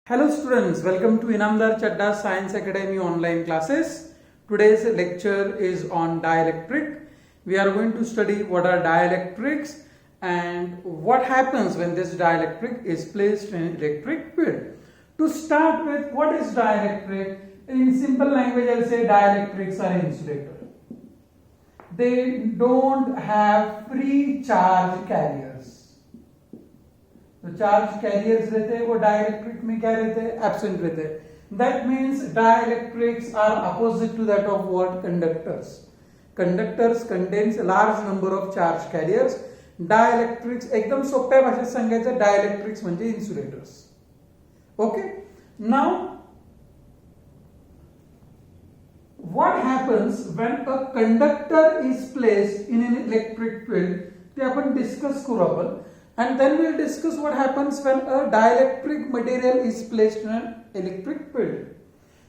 Hello students, welcome to Inamdar Chadda Science Academy online classes. Today's lecture is on dielectric. We are going to study what are dielectrics and what happens when this dielectric is placed in electric field. To start with, what is dielectric? In simple language, I'll say dielectrics are insulator. They don't have free charge carriers. तो charge carriers रहते हैं वो dielectric में क्या रहते हैं absent रहते हैं that means dielectrics are opposite to that of what conductors contains large number of charge carriers dielectrics एकदम सोप्या भाषेत सांगायचं डायइलेक्ट्रिक्स म्हणजे insulators okay now what happens when a conductor is placed in an electric field ते आपण discuss करू आपण and then we'll discuss what happens when a dielectric material is placed in an electric field.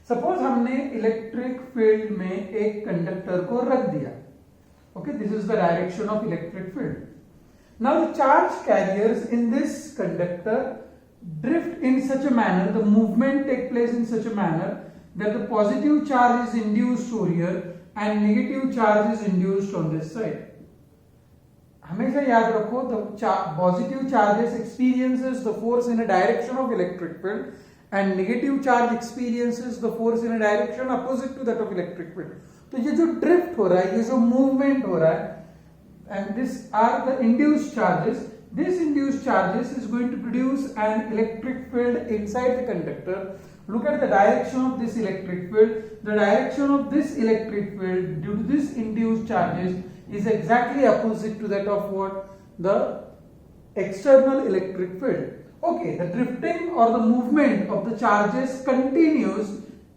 Suppose हमने electric field में एक conductor को रख दिया. Okay, this is the direction of electric field. Now the charge carriers in this conductor drift in such a manner, the movement take place in such a manner that the positive charge is induced over here and negative charge is induced on this side. हमेशा याद रखो the positive charges experiences the force in a direction of electric field and negative charge experiences the force in a direction opposite to that of electric field. तो ये जो drift हो रहा है, ये जो movement हो रहा है, and these are the induced charges. This induced charges is going to produce an electric field inside the conductor. Look at the direction of this electric field. The direction of this electric field due to this induced charges is exactly opposite to that of what? The external electric field. Okay, the drifting or the movement of the charges continues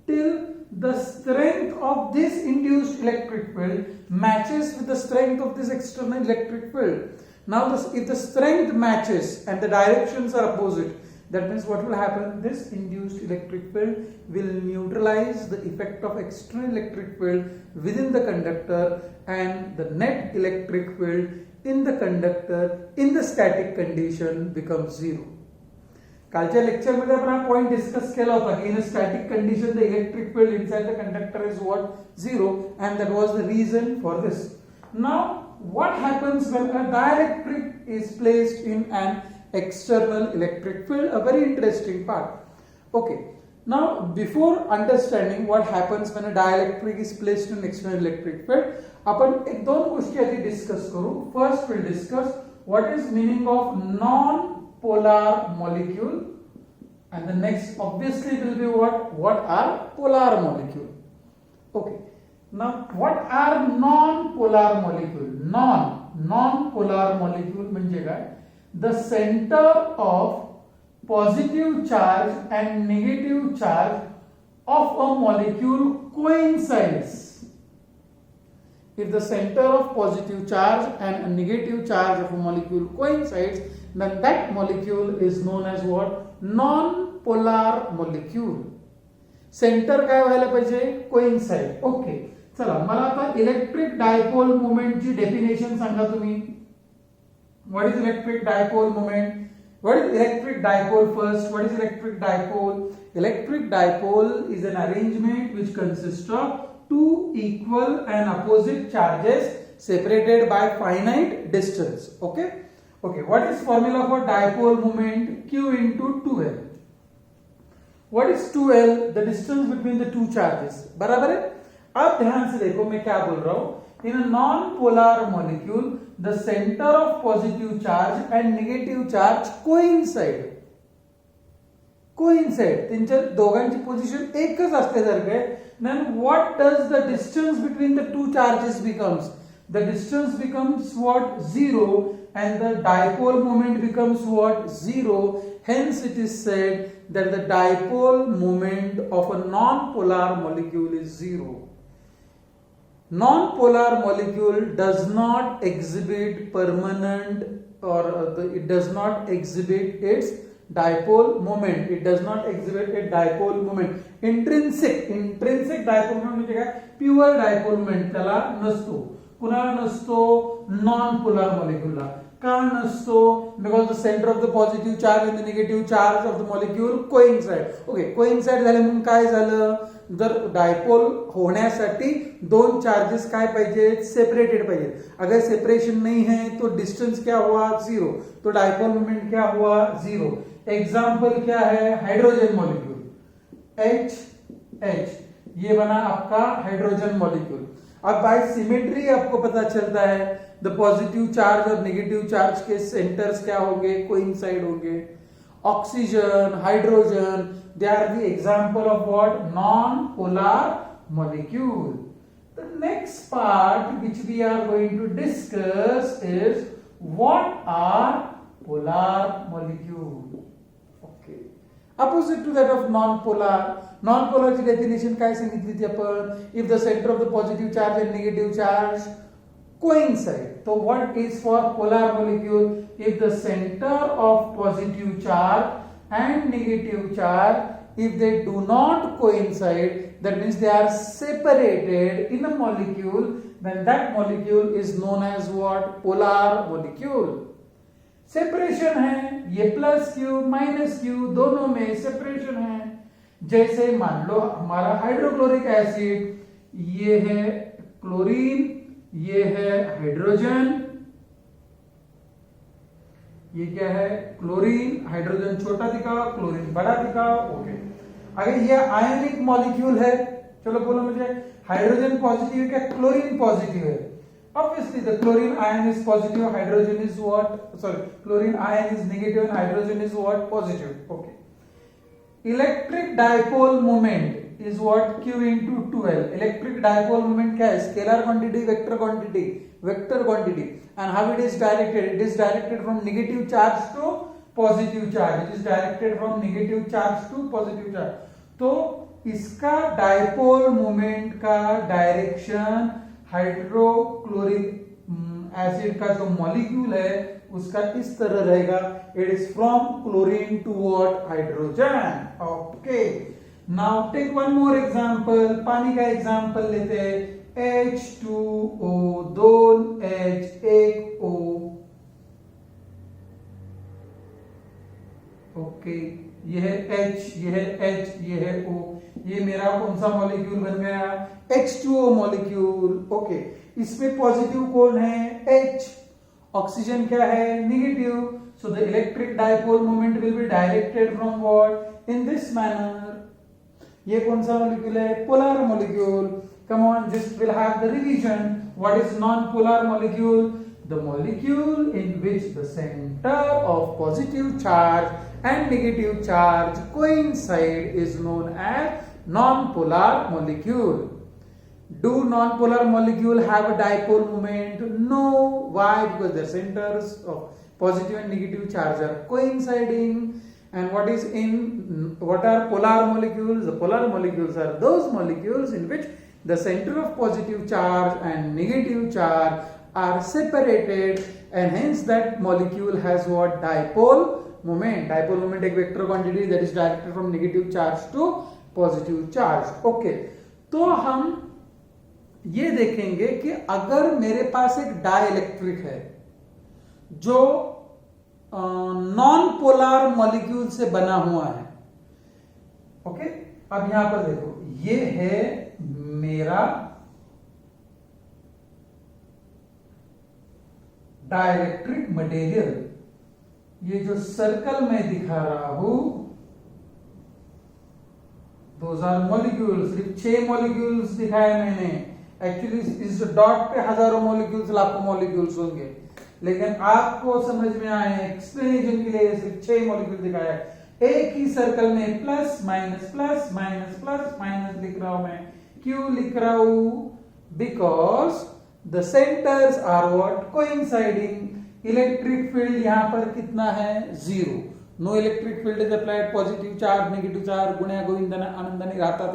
till the strength of this induced electric field matches with the strength of this external electric field. Now, if the strength matches and the directions are opposite, that means what will happen? This induced electric field will neutralize the effect of external electric field within the conductor and the net electric field in the conductor in the static condition becomes zero. कालच्या lecture मध्ये आपण हा point discuss केला होता की in a static condition the electric field inside the conductor is what zero and that was the reason for this. Now what happens when a dielectric is placed in an external electric field? A very interesting part. Okay, now before understanding what happens when a dielectric is placed in external electric field, आपण एक दोन गोष्टी आधी discuss करू. First will discuss what is meaning of non-polar molecule and the next obviously will be what are polar molecule. Okay, now what are non-polar molecule? Non-polar molecule म्हणजे काय? The center of positive charge and negative charge of a molecule coincides. If the center of positive charge and a negative charge of a molecule coincides, then that molecule is known as what? Non-polar molecule. Center काय व्हायला पाहिजे? Coincide. Okay. चला मला आता electric dipole मोमेंटची definition सांगा तुम्ही. What is electric dipole moment? What is electric dipole first? What is electric dipole? Electric dipole is an arrangement which consists of two equal and opposite charges separated by finite distance. Okay? Okay, what is formula for dipole moment? Q into 2L. What is 2L? The distance between the two charges. बराबर है? अब ध्यान से देखो मैं क्या बोल रहा हूं. In a non-polar molecule, the center of positive charge and negative charge coincide. त्यांच्या दोघांची पोझिशन एकच असल्यासारखं आहे. Then what does the distance between the two charges becomes? The distance becomes what? Zero, and the dipole moment becomes what? Zero. Hence it is said that the dipole moment of a non-polar molecule is zero. Non-polar molecule does not exhibit permanent or it does not exhibit its dipole moment. It does not exhibit a dipole moment. Intrinsic dipole moment म्हणजे काय? Pure dipole moment त्याला नसतो. कुणाला नसतो? non-polar molecule ला. का नसतो because the centre of the positive charge and the negative charge of the molecule coincide. Okay, coincide झाले म्हणून काय झालं, जर डायपोल होण्यासाठी दोन चार्जेस काय पाहिजेत, सेपरेटेड पाहिजेत. अगर सेपरेशन नहीं है तो डिस्टेंस क्या हुआ, जीरो. तो डायपोल मोमेंट क्या हुआ, जीरो. एग्जाम्पल क्या है, हाइड्रोजन मॉलिक्यूल H, ये बना आपका हाइड्रोजन मॉलिक्यूल. अब बाय सिमेट्री आपको पता चलता है द पॉजिटिव चार्ज और नेगेटिव चार्ज के सेंटर्स क्या होंगे, कोइंसाइड होंगे. Oxygen, hydrogen, they are the example of what, non-polar molecule. The next part which we are going to discuss is what are polar molecule. Okay, opposite to that of non-polar. Non-polar ची definition काय सांगितली ती आपण, if the center of the positive charge and negative charge coincide. So what is for polar molecule, if the center of positive charge and negative charge, if they do not coincide, that means they are separated in a molecule, then that molecule is known as what, polar molecule. Separation है, ये plus Q minus Q दोनों में separation है. जैसे मान लो हमारा hydrochloric acid, ये है क्लोरीन, ये है हाइड्रोजन, ये क्या है, क्लोरीन. हाइड्रोजन छोटा दिखा, क्लोरीन बड़ा दिखा. ओके, अगर ये आयनिक मॉलिक्यूल है, चलो बोलो मुझे, हाइड्रोजन पॉजिटिव है क्या, क्लोरीन पॉजिटिव है. Obviously the chlorine ion is positive, hydrogen is what, sorry, chlorine ion is negative and hydrogen is what, positive. Okay, electric dipole moment is what, q into 2l. electric dipole moment क्या है, scalar quantity, vector quantity, and how it is directed, it is directed from negative charge to positive charge, it is directed from negative charge to positive charge. तो इसका dipole moment का direction hydrochloric acid का जो molecule है उसका इस तरह रहेगा, it is from chlorine to what, hydrogen. Okay, now take one more example, पानी का एग्जांपल लेते हैं. H2O, 2H, 1O. ओके, ये है H, ये है H, ये है O. ये मेरा कौन सा मॉलिक्यूल बन गया, H2O मॉलिक्यूल. ओके, इसमें पॉजिटिव कौन है, H. ऑक्सीजन क्या है, negative. So the electric dipole moment will be directed from what, in this manner. ये कौन सा मॉलिक्यूल है, polar molecule. Come on, this will have the revision. What is non polar molecule, the molecule in which the centre of positive charge and negative charge coincide is known as non-polar molecule. Do non-polar molecule have a dipole moment? No. Why? Because their centers of positive and negative charge are coinciding. And what are polar molecules? The polar molecules are those molecules in which the center of positive charge and negative charge are separated, and hence that molecule has what, dipole moment. Dipole moment एक vector quantity that is directed from negative charge to positive charge. Okay, तो हम ये देखेंगे कि अगर मेरे पास एक dielectric है जो नॉन पोलर मॉलिक्यूल से बना हुआ है. ओके, अब यहां पर देखो, ये है मेरा डाइलेक्ट्रिक मटेरियल. ये जो सर्कल में दिखा रहा हूं, दोज आर मॉलिक्यूल्स. सिर्फ 6 मॉलिक्यूल्स दिखाए मैंने. एक्चुअली इस डॉट पे हजारों मॉलिक्यूल्स, लाखों मॉलिक्यूल्स होंगे, लेकिन आपको समझ में आए एक्सप्लेनेशन के लिए सिर्फ 6 मॉलिक्यूल दिखाया. एक ही सर्कल में plus minus plus minus plus minus लिख रहा हूं मैं. क्यों लिख रहा हूं, because the centres are what, coinciding. Electric field यहां पर कितना है, 0. No electric field is applied. Positive charge negative charge गुण्या गोविंदाने आनंदाने राहतात,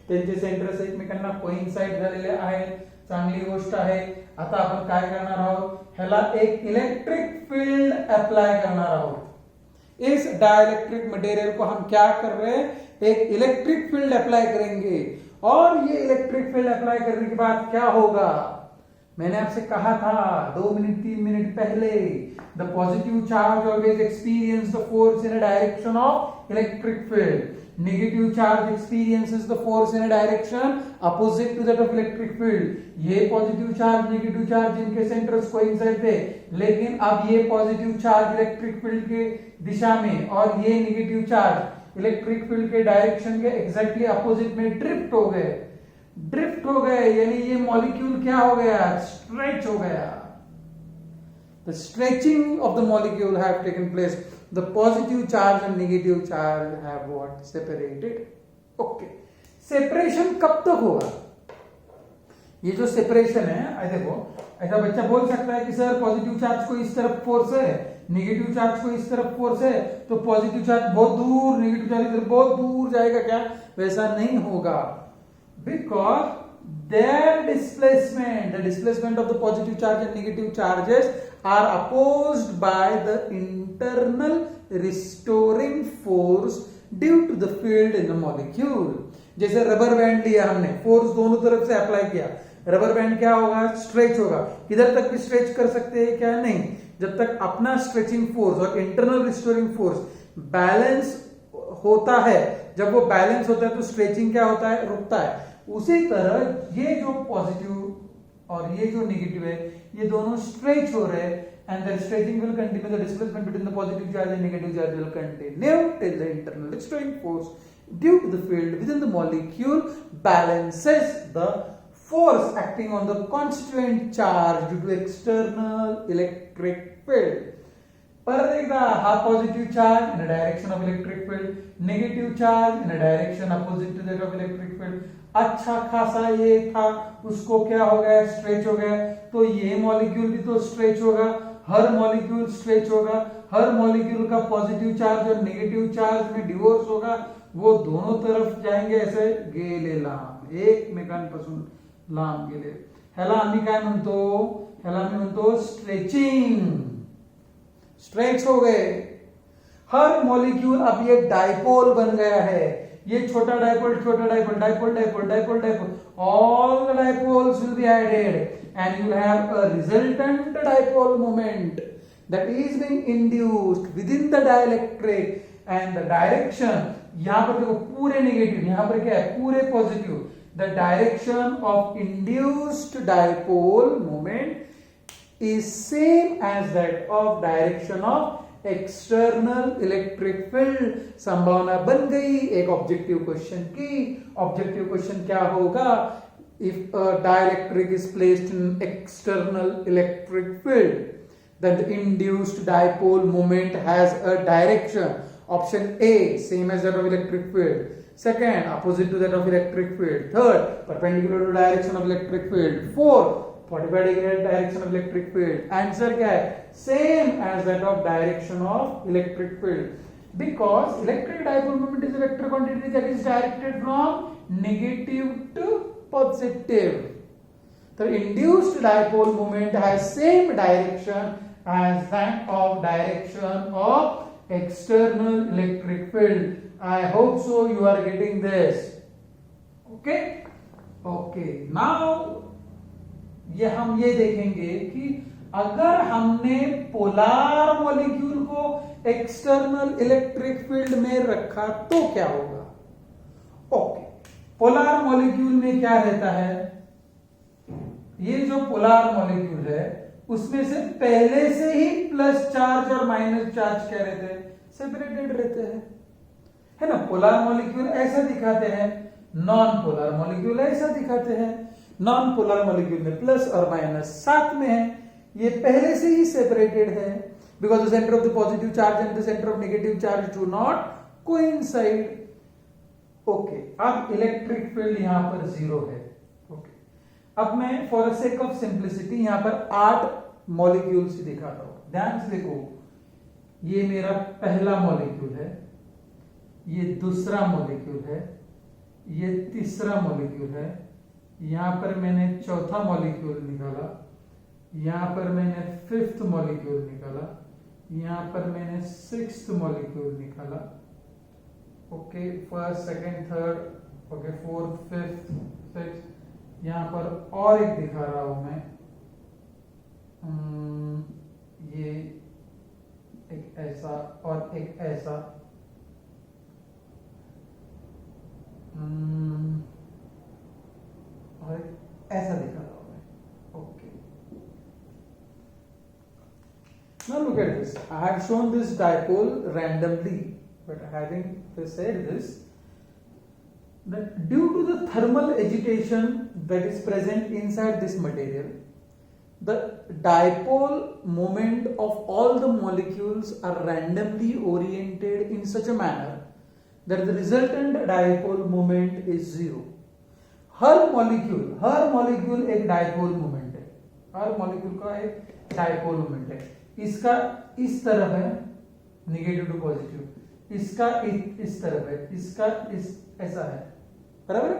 त्यांचे सेंटर्स एकमेकांना कोइन्साइड झालेले आहेत. चांगली गोष्ट आहे. आता आपण काय करणार आहोत, ह्याला एक इलेक्ट्रिक फील्ड अप्लाई करणार आहोत. इस डाइलेक्ट्रिक मटेरियल को हम क्या कर रहे हैं, एक इलेक्ट्रिक फील्ड अप्लाई करेंगे. और ये इलेक्ट्रिक फील्ड अप्लाई करने के बाद क्या होगा, मैंने आपसे कहा था 2 मिनट 3 मिनट पहले, the positive charge always experience the force in a direction of electric field, negative charge experiences the force in a direction opposite to that of electric field. ये पॉजिटिव चार्ज नेगेटिव चार्ज जिनके centres coincide थे, लेकिन अब ये positive charge electric field के दिशा में और ये नेगेटिव चार्ज इलेक्ट्रिक फील्ड के डायरेक्शन के एग्जैक्टली अपोजिट में ड्रिफ्ट हो गए। ड्रिफ्ट हो गए यानी ये मॉलिक्यूल क्या हो गया, स्ट्रेच हो गया। The stretching of the molecule have taken place. The positive charge and negative charge have what? Separated. Okay. Separation कब तक होगा? ये जो सेपरेशन है, देखो ऐसा बच्चा बोल सकता है कि सर पॉजिटिव चार्ज को इस तरफ फोर्स है, नेगेटिव चार्ज को इस तरफ फोर्स है, तो पॉजिटिव चार्ज बहुत दूर, नेगेटिव चार्ज इधर बहुत दूर जाएगा क्या? वैसा नहीं होगा, because their displacement, the displacement of the positive charge and negative charges are opposed by the internal restoring force due to the field in the molecule. जैसे रबर बैंड लिया हमने, फोर्स दोनों तरफ से अप्लाई किया, रबर बैंड क्या होगा? Stretch होगा। किधर तक भी स्ट्रेच कर सकते हैं क्या? नहीं, जब तक अपना स्ट्रेचिंग फोर्स और इंटरनल रिस्टोरिंग फोर्स बैलेंस होता है, जब वो बैलेंस होता है तो स्ट्रेचिंग क्या होता है? रुकता है। उसी तरह ये जो पॉजिटिव और ये जो नेगेटिव है, ये दोनों स्ट्रेच हो रहे हैं, and the stretching will continue, the displacement between the positive charge and negative charge will continue till the internal restoring force due to the field within the molecule balances the force acting on the constituent charge due to external electric field. परत एकदा, हा positive charge in direction of electric field, negative charge in direction opposite to that of electric field. अच्छा खासा ये था, उसको क्या हो गया? स्ट्रेच हो गया। तो ये मॉलिक्यूल भी तो स्ट्रेच होगा, हर मॉलिक्यूल स्ट्रेच होगा, हर मॉलिक्यूल का पॉजिटिव चार्ज और नेगेटिव चार्ज में डिवोर्स होगा, वो दोनों तरफ जाएंगे ऐसे गेले लांब, एकमेकांपासून लांब गेले। ह्याला आम्ही काय म्हणतो? ह्याला आम्ही म्हणतो स्ट्रेचिंग। स्ट्रेच हो गए, हर मॉलिक्यूल अब ये डाइपोल बन गया है। ये छोटा डाइपोल, छोटा dipole, dipole dipole dipole dipole, all the dipoles will be added and you will have a resultant dipole moment that is being induced within the dielectric, and the direction, यहां पर देखो पूरे नेगेटिव, यहां पर क्या है? पूरे positive. the direction of induced dipole moment is same as that of direction of external electric field। संभावना बन गई एक ऑब्जेक्टिव क्वेश्चन की। ऑब्जेक्टिव क्वेश्चन क्या होगा? If a dielectric is placed in external electric field, then the induced dipole moment has a direction. Option A, same as that of electric field. Second, opposite to that of electric field. Third, perpendicular to direction of electric field. Fourth, 45 degree direction of electric field. Answer क्या है? Same as that of direction of electric field. Because electric dipole moment is a vector quantity that is directed from negative to positive. The induced dipole moment has same direction as that of direction of external electric field. I hope so you are getting this. Okay? Okay. Now हम ये देखेंगे कि अगर हमने polar molecule को external electric field में रखा तो क्या होगा? ओके, पोलर मॉलिक्यूल में क्या रहता है? ये जो पोलर मॉलिक्यूल है उसमें से पहले से ही प्लस चार्ज और माइनस चार्ज क्या रहते हैं? सेपरेटेड रहते हैं, है ना। पोलर मॉलिक्यूल ऐसा दिखाते हैं, नॉन पोलर मॉलिक्यूल ऐसा दिखाते हैं। नॉन पोलर मॉलिक्यूल में प्लस और माइनस साथ में है, ये पहले से ही सेपरेटेड है, because the centre of the positive charge and the centre of negative charge do not coincide. Okay, अब इलेक्ट्रिक फील्ड यहां पर 0 है। ओके, अब मैं फॉर सेक ऑफ सिंप्लिसिटी यहां पर 8 मॉलिक्यूल्स दिखाता हूं। ध्यान से देखो, ये मेरा पहला मॉलिक्यूल है, ये दूसरा मॉलिक्यूल है, ये तीसरा मॉलिक्यूल है, यहां पर मैंने चौथा मॉलिक्यूल निकाला, यहां पर मैंने 5th मॉलिक्यूल निकाला, यहां पर मैंने 6th मॉलिक्यूल निकाला। Okay, first, second, third, okay, 4th, 5th, 6th, यहां पर और एक दिखा रहा हूं मैं, ये एक ऐसा और एक ऐसा, और ऐसा दिखा रहा हूं मैं। Okay, now look at this. I have shown this dipole randomly, but having said this, that due to the thermal agitation that is present inside this material, the dipole moment of all the molecules are randomly oriented in such a manner that the resultant dipole moment is zero. Her molecule एक dipole moment है, हर molecule का एक dipole moment है। इसका इस तरफ है negative to positive, इसका इस तरफ है, इसका इस ऐसा है, बराबर।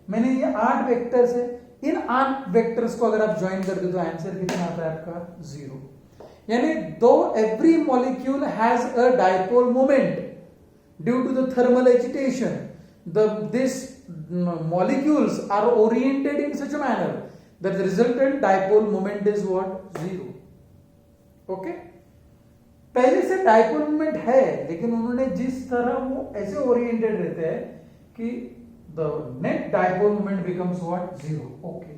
मैंने ये 8 वेक्टर्स है, इन 8 वेक्टर्स को अगर आप ज्वाइन कर दो तो आंसर कितना आता है आपका 0। यानी दो every molecule has a dipole moment due to the thermal agitation, this molecules are oriented in such a manner that the resultant dipole moment is what? 0. Okay, पहले से डायपोल मोमेंट है, लेकिन उन्होंने जिस तरह वो ऐसे ओरिएंटेड रहते हैं कि the net dipole moment becomes what? 0. Okay,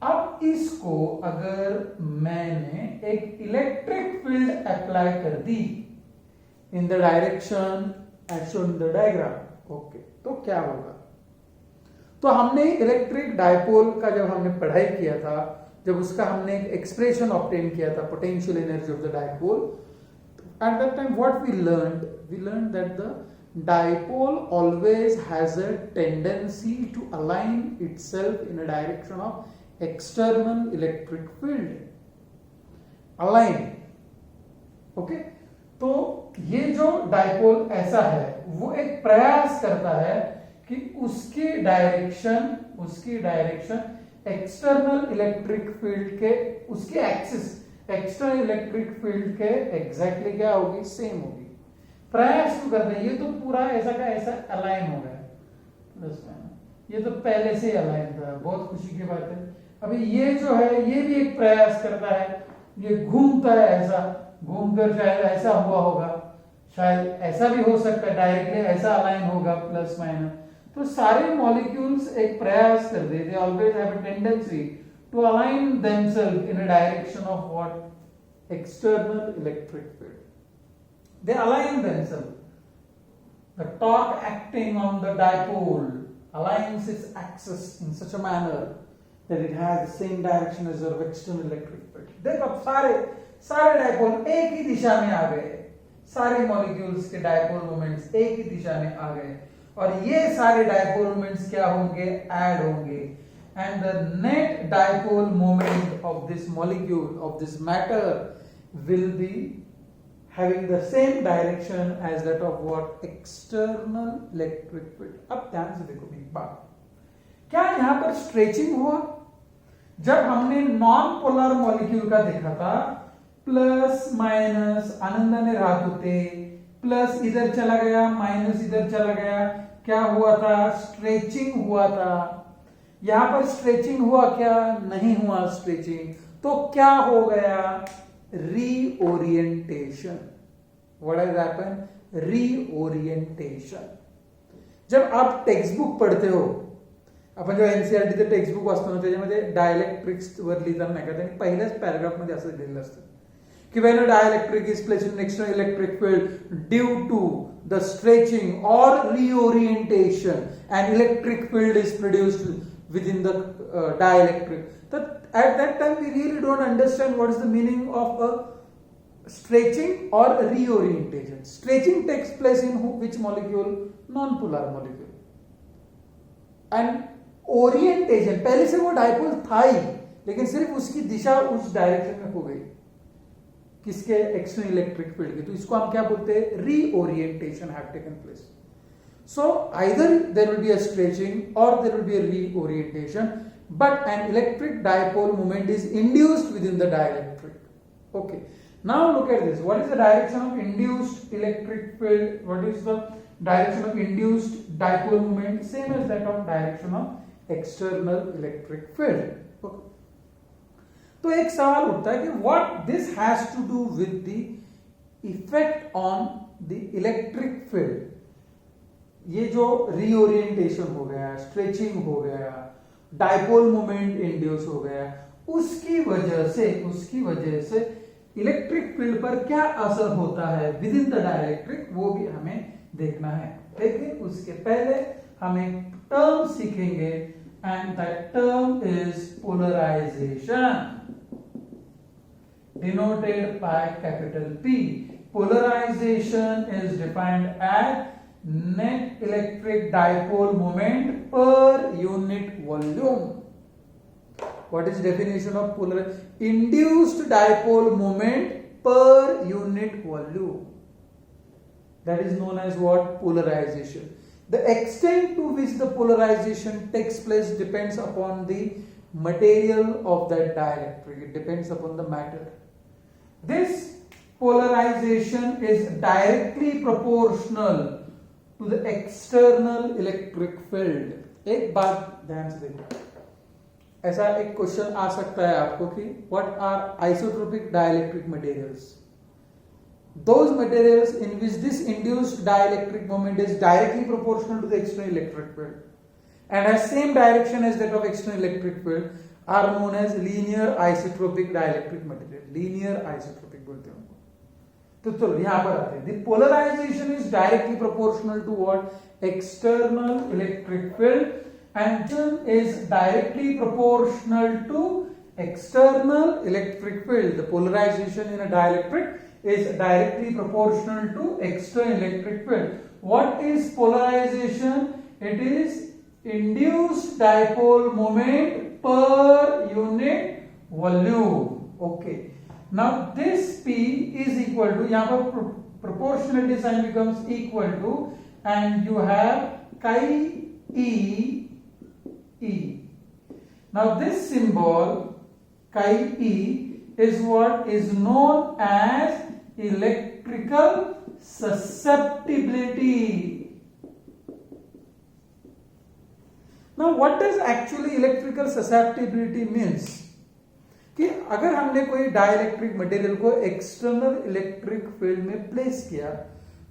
अब इसको अगर मैंने एक इलेक्ट्रिक फील्ड अप्लाई कर दी in the direction as shown in the diagram, okay, तो क्या होगा? तो हमने इलेक्ट्रिक डायपोल का जब हमने पढ़ाई किया था, जब उसका हमने एक एक्सप्रेशन ऑब्टेन किया था, potential energy of the dipole, at that time what we learned that the dipole always has a tendency to align itself in a direction of external electric field, align. Okay, तो ये जो dipole ऐसा है वो एक प्रयास करता है कि उसकी डायरेक्शन एक्सटर्नल इलेक्ट्रिक फील्ड के, उसकी एक्सिस एक्सटर्नल इलेक्ट्रिक फील्ड के एग्जैक्टली क्या होगी? सेम होगी। प्रयास क्यों करते हैं? ये तो पूरा ऐसा का ऐसा अलाइन हो गया प्लस माइनस, ये तो पहले से अलाइन था, बहुत खुशी की बात है। अभी ये जो है ये भी एक प्रयास करता है, ये घूमता है, ऐसा घूमकर शायद ऐसा हुआ होगा, शायद ऐसा भी हो सकता है, डायरेक्टली ऐसा अलाइन होगा प्लस माइनस। तो सारे मॉलिक्यूल्स एक प्रयास करते हैं, they always have a tendency to align themselves in a direction of what? External electric field. They align themselves, the torque acting on the dipole aligns its axis in such a manner that it has the same direction as your external electric field. देखो अब सारे dipole एक ही दिशा में आ गए, सारे molecules के dipole moments एक ही दिशा में आ गए, और ये सारे डायपोल मोमेंट्स क्या होंगे? ऐड होंगे, and the net dipole moment of this molecule, of this matter will be having the same direction as that of what? External electric field. अब ध्यान से देखो एक बात, क्या यहां पर स्ट्रेचिंग हुआ? जब हमने नॉन पोलर मॉलिक्यूल का देखा था, प्लस माइनस आनंदा ने रात होते, प्लस इधर चला गया, माइनस इधर चला गया, क्या हुआ था? स्ट्रेचिंग हुआ था। यहां पर स्ट्रेचिंग हुआ क्या? नहीं हुआ स्ट्रेचिंग, तो क्या हो गया? Reorientation. What has happened? Reorientation. जब आप टेक्स्ट बुक पढ़ते हो, आपण जेव्हा एनसीईआरटी चे टेक्स्ट बुक वाचतो ना, त्याच्यामध्ये डायलेक्ट्रिक्स वर लिहिताना नाही का, त्यांनी पहिल्याच पॅराग्राफ मध्ये असं लिहिलेलं असतं की when a dielectric is placed in external electric field due to the stretching or reorientation, an electric field is produced within the dielectric. That at that time we really don't understand what is the meaning of a stretching or reorientation. Stretching takes place in which molecule? Non-polar molecule. And orientation, पहले से वो dipole था ही, लेकिन सिर्फ उसकी दिशा उस direction में हो गई, किसके? एक्सटर्नल इलेक्ट्रिक फील्ड के। तो इसको हम क्या बोलते हैं? Reorientation have taken place. So either there will be a stretching or there will be a reorientation, but an electric dipole moment is induced within the dielectric. Okay, now look at this. What is the direction of induced electric field? What is the direction of induced dipole moment? Same as that of direction of external electric field. Okay. तो एक सवाल उठता है कि what this has to do with the effect on the electric field. ये जो reorientation हो गया, स्ट्रेचिंग हो गया, डाइपोल मोमेंट इंड्यूस हो गया, उसकी वजह से इलेक्ट्रिक फील्ड पर क्या असर होता है विद इन द डाइलेक्ट्रिक, वो भी हमें देखना है। लेकिन उसके पहले हम एक टर्म सीखेंगे and that term is polarization, denoted by capital P. Polarization is defined as net electric dipole moment per unit volume. What is definition of induced dipole moment per unit volume? That is known as what? Polarization. The extent to which the polarization takes place depends upon the material of that dielectric. It depends upon the matter. This polarization is directly proportional to the external electric field. एक बात ध्यान से देखो, ऐसा एक question आ सकता है आपको कि what are isotropic dielectric materials? Those materials in which this induced dielectric moment is directly proportional to the external electric field and has same direction as that of external electric field are known as linear isotropic dielectric material. Linear isotropic बोलते हैं उनको। तो चलो यहां पर आते हैं। The polarization is directly proportional to what? External electric field, and is directly proportional to external electric field. The polarization in a dielectric is directly proportional to external electric field. What is polarization? It is induced dipole moment per unit volume. Okay. Now this P is equal to, यहाँ पर proportionality sign becomes equal to, and you have chi E. Now this symbol chi E is what is known as electrical susceptibility. Now what does actually electrical susceptibility means? कि अगर हमने कोई dielectric material को external electric field में place किया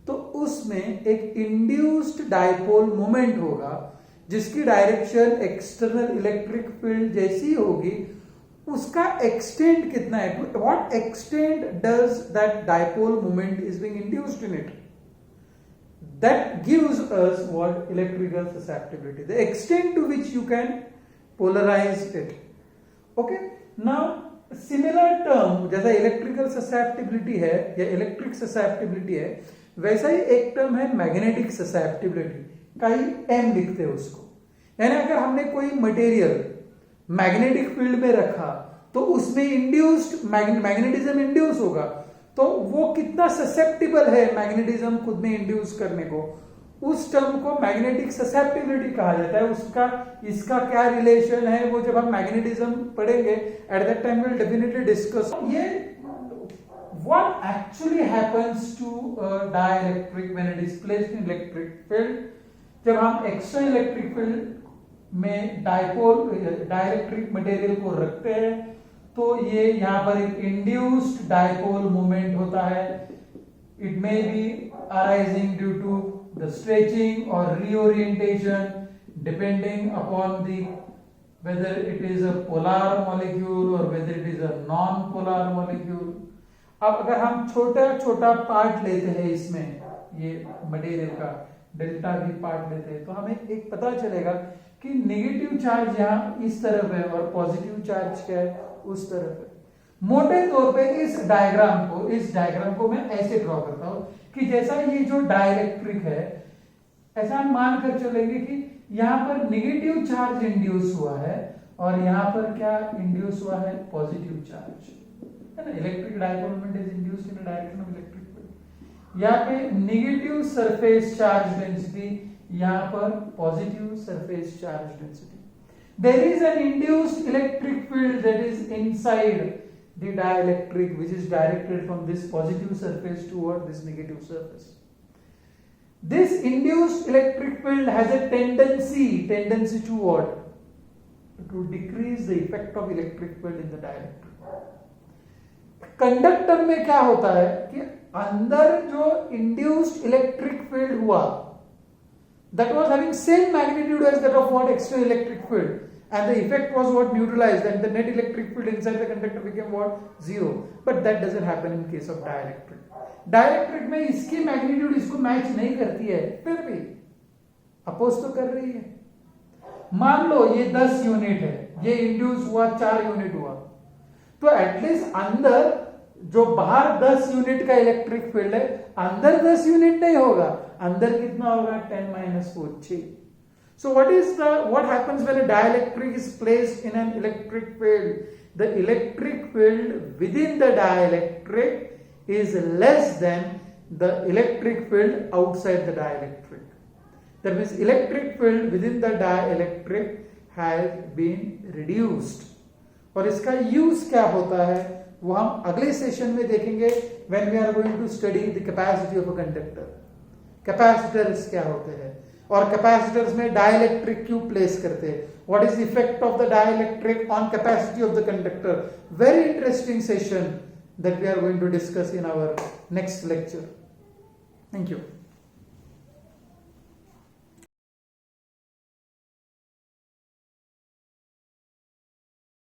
तो उसमें एक इंड्यूस्ड डाइपोल मोमेंट होगा जिसकी डायरेक्शन एक्सटर्नल इलेक्ट्रिक फील्ड जैसी होगी। उसका एक्सटेंट कितना है? What extent does that dipole moment is being induced in it? That gives us what? Electrical susceptibility, the extent to which you can polarize it. Okay, now similar term जैसा electrical susceptibility है या electric susceptibility है, वैसा ही एक term है magnetic susceptibility, कई M लिखते हैं उसको। यानी अगर हमने कोई मटेरियल मैग्नेटिक फील्ड में रखा तो उसमें इंड्यूस्ड मैग्नेटिज्म इंड्यूस होगा, तो वो कितना ससेप्टिबल है मैग्नेटिज्म खुद में इंड्यूस करने को, उस टर्म को मैग्नेटिक ससेप्टिबिलिटी कहा जाता है। उसका इसका क्या रिलेशन है वो जब हम मैग्नेटिज्म पढ़ेंगे at that time will definitely discuss. ये what actually happens to dielectric when it is placed in electric field. जब हम एक्सटर्नल इलेक्ट्रिक फील्ड में डाइलेक्ट्रिक मटेरियल को रखते हैं तो ये यहां पर एक इंड्यूस्ड डाइपोल मोमेंट होता है। It may be arising due to the stretching और reorientation depending upon the whether it is a polar molecule और whether it is a non polar molecule. अब अगर हम छोटा छोटा पार्ट लेते हैं इसमें ये मटेरियल का डेल्टा भी पार्ट लेते हैं तो हमें एक पता चलेगा कि नेगेटिव चार्ज यहाँ इस तरफ है और पॉजिटिव चार्ज क्या है उस तरफ है। मोटे तौर पे इस डायग्राम को मैं ऐसे ड्रॉ करता हूं कि जैसा ये जो डाइलेक्ट्रिक है ऐसा हम मान कर चलेंगे कि यहाँ पर नेगेटिव चार्ज इंड्यूस हुआ है और यहाँ पर क्या इंड्यूस हुआ है? पॉजिटिव चार्ज है ना। Electric dipole moment is induced in the direction of electric field. यहाँ पे नेगेटिव सरफेस चार्ज डेंसिटी, यहाँ पर positive surface charge density. There is an induced electric field that is inside the dielectric which is directed from this positive surface toward this negative surface. This induced electric field has a tendency to what? To decrease the effect of electric field in the dielectric. Conductor में क्या होता है कि अंदर जो induced electric field हुआ, that was having same magnitude as that of what external electric field, and the effect was what neutralized, and the net electric field inside the conductor became what, zero. But that doesn't happen in case of dielectric. Dielectric में इसकी magnitude इसको match नहीं करती है, फिर भी oppose तो कर रही है. मान लो ये 10 यूनिट है, ये इंड्यूस हुआ 4 यूनिट हुआ, तो एटलीस्ट अंदर जो बाहर 10 यूनिट का इलेक्ट्रिक फील्ड है, अंदर 10 यूनिट नहीं होगा, अंदर कितना होगा, 10 - 4, 6. So what happens when a dielectric is placed in an electric field? The electric field within the dielectric is less than the electric field outside the dielectric. That means electric field within the dielectric has been reduced. और इसका use क्या होता है वो हम अगले session में देखेंगे, when we are going to study the capacity of a conductor. Capacitors क्या होते हैं और कैपेसिटर्स में डाइलेक्ट्रिक क्यों प्लेस करते हैं, what is effect of the dielectric on capacity of the conductor. Very interesting session that we are going to discuss in our next lecture. Thank you.